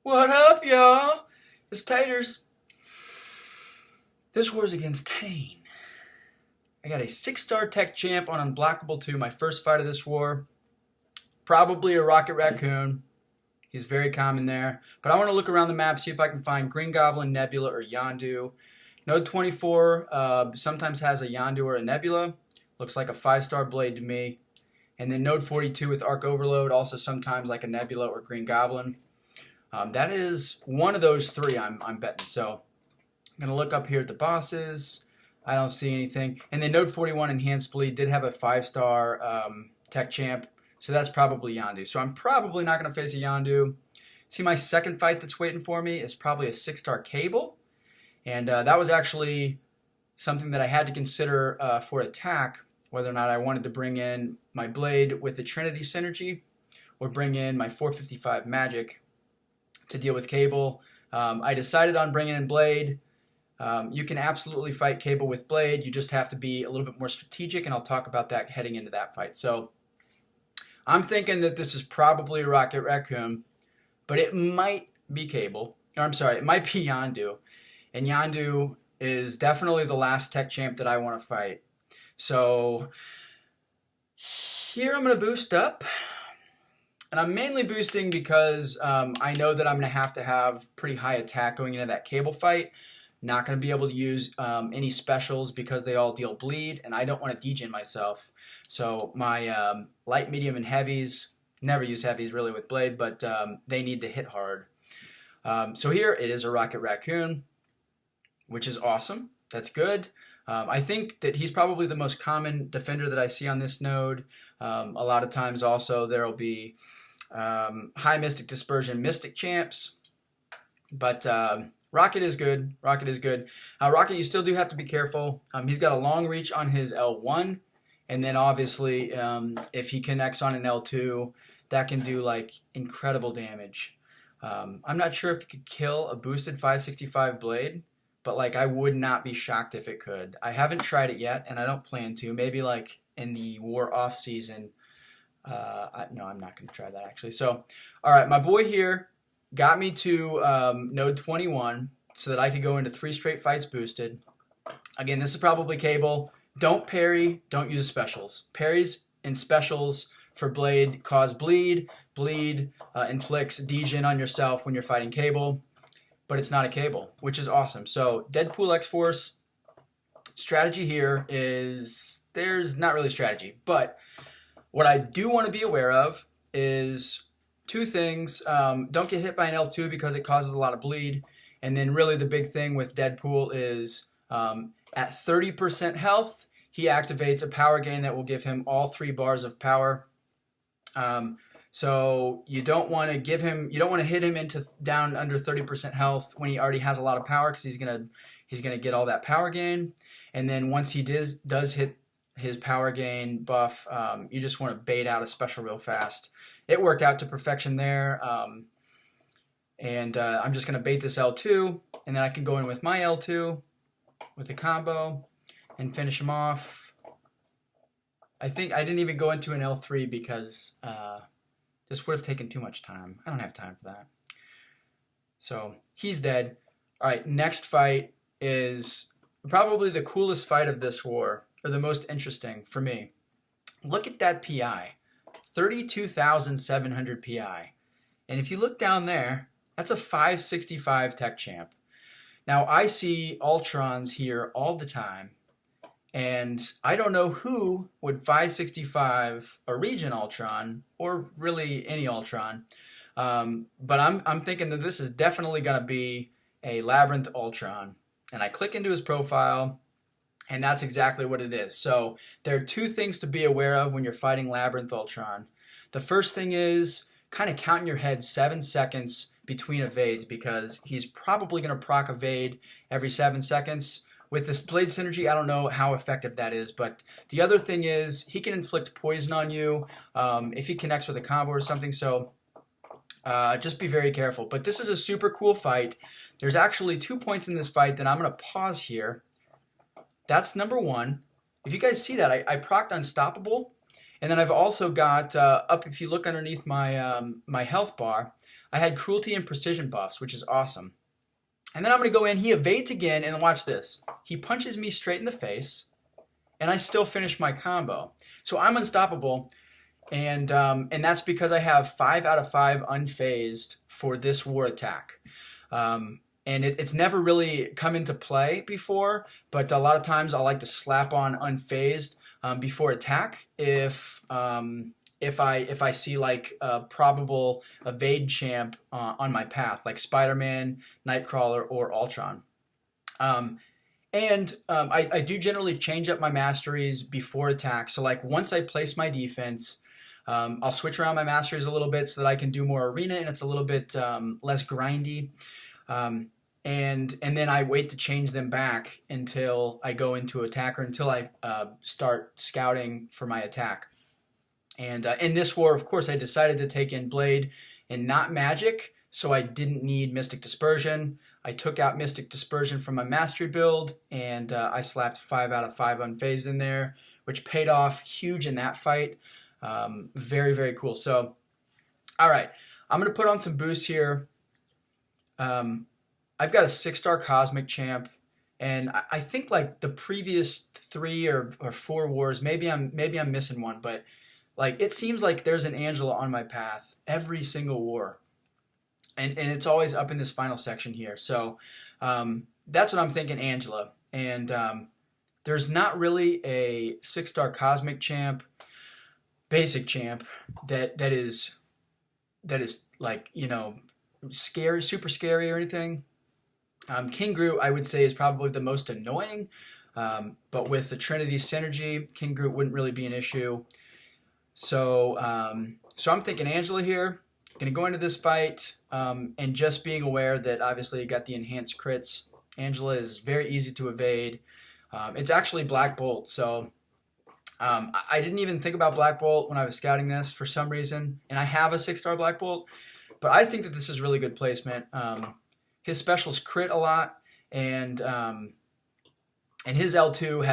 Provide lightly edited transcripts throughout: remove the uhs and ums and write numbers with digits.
What up, y'all? It's Taters. This war's against TAIN. I got a 6-star tech champ on Unblockable 2, my first fight of this war. Probably a Rocket Raccoon. He's very common there. But I want to look around the map, see if I can find Green Goblin, Nebula, or Yondu. Node 24 sometimes has a Yondu or a Nebula. Looks like a 5-star blade to me. And then Node 42 with Arc Overload, also sometimes like a Nebula or Green Goblin. That is one of those three I'm betting. So I'm going to look up here at the bosses. I don't see anything. And then Node 41 Enhanced Bleed did have a 5-star tech champ. So that's probably Yondu. So I'm probably not going to face a Yondu. See, my second fight that's waiting for me is probably a 6-star Cable. And that was actually something that I had to consider for attack, whether or not I wanted to bring in my Blade with the Trinity Synergy or bring in my 455 Magic to deal with Cable. I decided on bringing in Blade. You can absolutely fight Cable with Blade. You just have to be a little bit more strategic, and I'll talk about that heading into that fight. So I'm thinking that this is probably a Rocket Raccoon, but it might be Cable. Or I'm sorry, it might be Yondu. And Yondu is definitely the last tech champ that I want to fight. So here I'm going to boost up. And I'm mainly boosting because I know that I'm going to have pretty high attack going into that Cable fight. Not going to be able to use any specials because they all deal bleed, and I don't want to degen myself. So my light, medium, and heavies, never use heavies really with Blade, but they need to hit hard. So here it is a Rocket Raccoon, which is awesome. That's good. I think that he's probably the most common defender that I see on this node. A lot of times also there will be high Mystic Dispersion Mystic champs, but Rocket is good. Rocket is good. Rocket, you still do have to be careful. He's got a long reach on his L1, and then obviously if he connects on an L2, that can do like incredible damage. I'm not sure if it could kill a boosted 565 Blade, but like I would not be shocked if it could. I haven't tried it yet, and I don't plan to. Maybe like in the war off season. No, I'm not going to try that actually. So, all right, my boy here got me to node 21 so that I could go into 3 straight fights boosted. Again, this is probably Cable. Don't parry, don't use specials. Parries and specials for Blade cause bleed. Bleed inflicts degen on yourself when you're fighting Cable, but it's not a Cable, which is awesome. So Deadpool X-Force, strategy here is, there's not really strategy, but what I do want to be aware of is 2 things. Don't get hit by an L2 because it causes a lot of bleed. And then really the big thing with Deadpool is at 30% health, he activates a power gain that will give him all 3 bars of power. So you don't want to give him, you don't want to hit him into down under 30% health when he already has a lot of power, because he's gonna get all that power gain. And then once he does hit his power gain buff, you just want to bait out a special real fast. It worked out to perfection there. I'm just going to bait this L2, and then I can go in with my L2 with a combo and finish him off. I think I didn't even go into an L3 because this would have taken too much time. I don't have time for that. So he's dead. All right, next fight is probably the coolest fight of this war, or the most interesting for me. Look at that PI. 32,700 PI. And if you look down there, that's a 565 tech champ. Now, I see Ultrons here all the time, and I don't know who would 565 a Region Ultron, or really any Ultron, but I'm thinking that this is definitely going to be a Labyrinth Ultron. And I click into his profile, and that's exactly what it is. So there are 2 things to be aware of when you're fighting Labyrinth Ultron. The first thing is kind of count in your head 7 seconds between evades, because he's probably going to proc evade every 7 seconds. With this Blade Synergy, I don't know how effective that is, but the other thing is he can inflict poison on you if he connects with a combo or something, so just be very careful. But this is a super cool fight. There's actually 2 points in this fight that I'm going to pause here. That's number 1. If you guys see that, I procced Unstoppable, And then I've also got, up if you look underneath my, my health bar, I had cruelty and precision buffs, which is awesome. And then I'm going to go in, he evades again, and watch this. He punches me straight in the face, and I still finish my combo. So I'm unstoppable, and that's because I have 5 out of 5 unfazed for this war attack. And it's never really come into play before, but a lot of times I like to slap on unfazed before attack if I see like a probable evade champ on my path, like Spider-Man, Nightcrawler, or Ultron. I do generally change up my masteries before attack. So like once I place my defense, I'll switch around my masteries a little bit so that I can do more arena and it's a little bit less grindy. And then I wait to change them back until I go into attack or until I start scouting for my attack. And in this war, of course, I decided to take in Blade and not Magic, so I didn't need Mystic Dispersion. I took out Mystic Dispersion from my Mastery build, and I slapped 5 out of 5 Unfazed in there, which paid off huge in that fight. Very, very cool. So, all right, I'm going to put on some boosts here. I've got a 6-star Cosmic Champ, and I think like the previous 3 or 4 wars, maybe I'm missing one, but like it seems like there's an Angela on my path every single war, and it's always up in this final section here. So that's what I'm thinking, Angela. And there's not really a 6-star Cosmic Champ, basic champ that is like, you know, scary, super scary or anything. King Groot, I would say, is probably the most annoying, but with the Trinity synergy, King Groot wouldn't really be an issue. So I'm thinking Angela here. Going to go into this fight, and just being aware that obviously you got the enhanced crits. Angela is very easy to evade. It's actually Black Bolt, so I didn't even think about Black Bolt when I was scouting this for some reason, and I have a 6-star Black Bolt, but I think that this is really good placement. His specials crit a lot, and his L2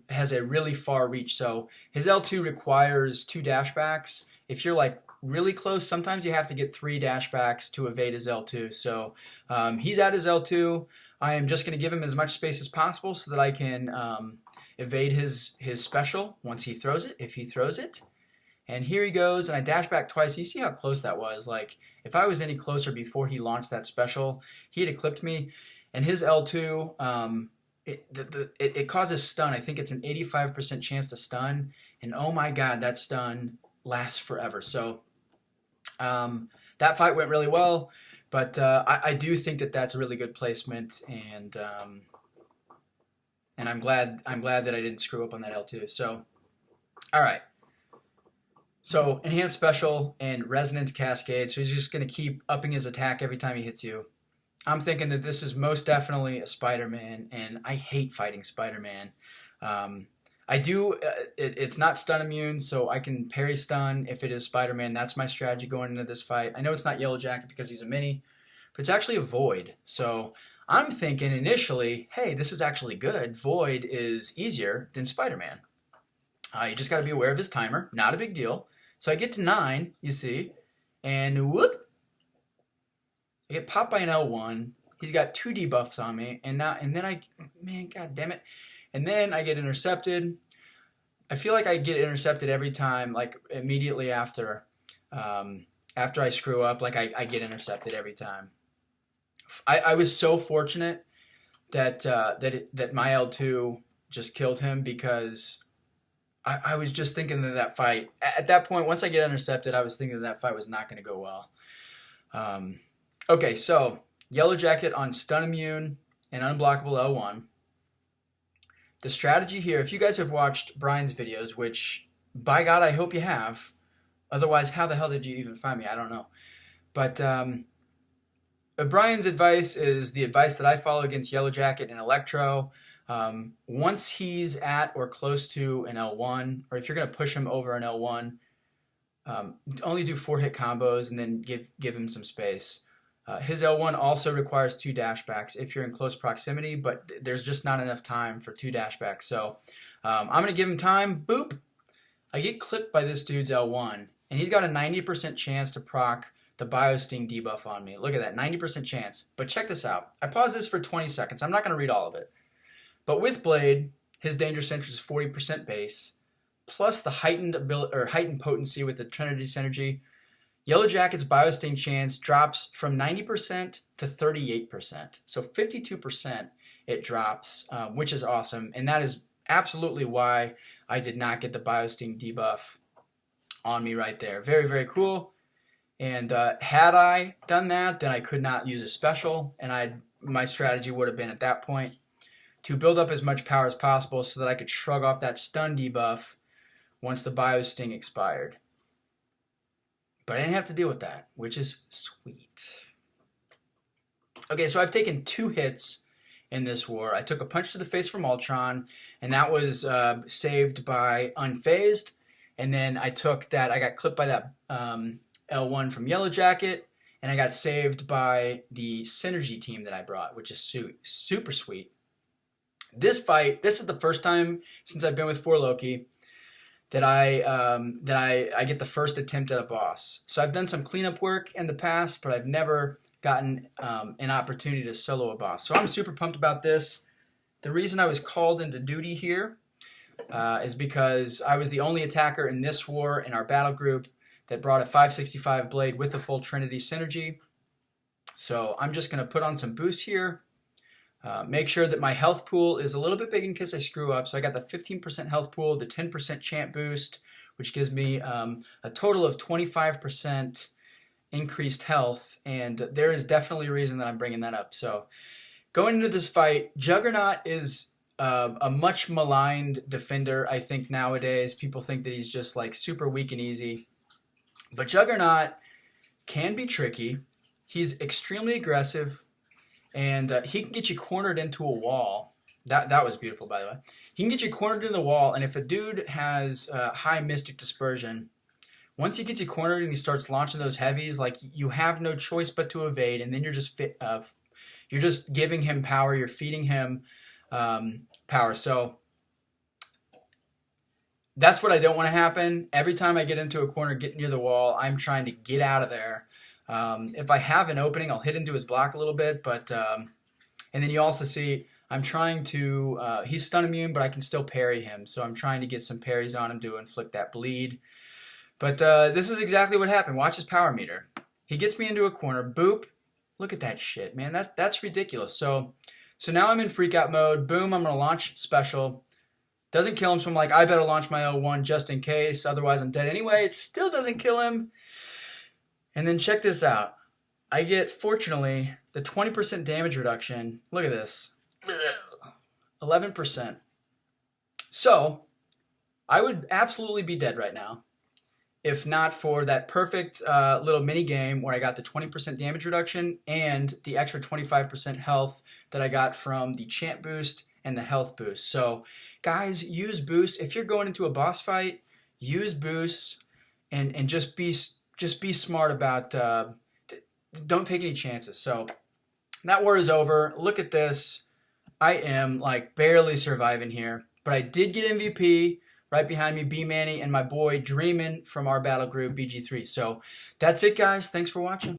has a really far reach. So his L2 requires 2 dashbacks. If you're like really close, sometimes you have to get 3 dashbacks to evade his L2. So he's at his L2. I am just going to give him as much space as possible so that I can evade his special once he throws it, if he throws it. And here he goes, and I dash back twice. You see how close that was? Like, if I was any closer before he launched that special, he'd have clipped me. And his L2, it causes stun. I think it's an 85% chance to stun. And oh my god, that stun lasts forever. So that fight went really well. But I do think that that's a really good placement. And I'm glad that I didn't screw up on that L2. So, all right. So, Enhanced Special and Resonance Cascade, so he's just going to keep upping his attack every time he hits you. I'm thinking that this is most definitely a Spider-Man, and I hate fighting Spider-Man. I do, it's not stun immune, so I can parry stun if it is Spider-Man. That's my strategy going into this fight. I know it's not Yellowjacket because he's a mini, but it's actually a Void. So, I'm thinking initially, hey, this is actually good. Void is easier than Spider-Man. You just got to be aware of his timer. Not a big deal. So I get to 9, you see, and whoop, I get popped by an L1. He's got 2 debuffs on me, and then man, god damn it, and then I get intercepted. I feel like I get intercepted every time, like immediately after I screw up, like I get intercepted every time. I was so fortunate that that my L2 just killed him because I was just thinking that fight, at that point, once I get intercepted, I was thinking that fight was not going to go well. Okay, so Yellowjacket on stun immune and unblockable L1. The strategy here, if you guys have watched Brian's videos, which, by God, I hope you have. Otherwise, how the hell did you even find me? I don't know. But Brian's advice is the advice that I follow against Yellowjacket and Electro. Once he's at or close to an L1, or if you're going to push him over an L1, only do 4-hit combos and then give him some space. His L1 also requires 2 dashbacks if you're in close proximity, but there's just not enough time for 2 dashbacks. So I'm going to give him time. Boop. I get clipped by this dude's L1, and he's got a 90% chance to proc the Biosting debuff on me. Look at that, 90% chance. But check this out. I pause this for 20 seconds. I'm not going to read all of it. But with Blade, his danger sentry is 40% base, plus the heightened potency with the Trinity synergy. Yellowjacket's Biosting chance drops from 90% to 38%. So 52% it drops, which is awesome. And that is absolutely why I did not get the Biosting debuff on me right there. Very, very cool. And had I done that, then I could not use a special. And my strategy would have been at that point to build up as much power as possible so that I could shrug off that stun debuff once the Biosting expired. But I didn't have to deal with that, which is sweet. Okay, so I've taken 2 hits in this war. I took a punch to the face from Ultron, and that was saved by Unfazed. And then I got clipped by that L1 from Yellowjacket, and I got saved by the Synergy team that I brought, which is super sweet. This is the first time since I've been with 4Loki that I get the first attempt at a boss. So I've done some cleanup work in the past, but I've never gotten an opportunity to solo a boss. So I'm super pumped about this. The reason I was called into duty here is because I was the only attacker in this war in our battle group that brought a 565 blade with the full Trinity synergy. So I'm just going to put on some boosts here. Make sure that my health pool is a little bit big in case I screw up. So I got the 15% health pool, the 10% chant boost, which gives me a total of 25% increased health. And there is definitely a reason that I'm bringing that up. So going into this fight, Juggernaut is a much maligned defender, I think, nowadays. People think that he's just like super weak and easy. But Juggernaut can be tricky. He's extremely aggressive. And he can get you cornered into a wall. That was beautiful, by the way. He can get you cornered in the wall, and if a dude has high Mystic Dispersion, once he gets you cornered and he starts launching those heavies, like you have no choice but to evade, and then you're just giving him power. You're feeding him power. So that's what I don't want to happen. Every time I get into a corner, get near the wall, I'm trying to get out of there. If I have an opening, I'll hit into his block a little bit, but and then you also see I'm trying to, he's stun immune, but I can still parry him, so I'm trying to get some parries on him to inflict that bleed. But this is exactly what happened. Watch his power meter. He gets me into a corner, boop. Look at that shit, man. That's ridiculous. So now I'm in freak out mode. Boom, I'm gonna launch special. Doesn't kill him, so I'm like, I better launch my L1 just in case, otherwise I'm dead anyway. It still doesn't kill him. And then check this out. I get, fortunately, the 20% damage reduction. Look at this. 11%. So, I would absolutely be dead right now if not for that perfect little mini game where I got the 20% damage reduction and the extra 25% health that I got from the chant boost and the health boost. So, guys, use boosts. If you're going into a boss fight, use boosts and just be smart about, don't take any chances. So that war is over. Look at this. I am like barely surviving here, but I did get MVP. Right behind me, B-Manny and my boy Dreamin' from our battle group, BG3. So that's it, guys. Thanks for watching.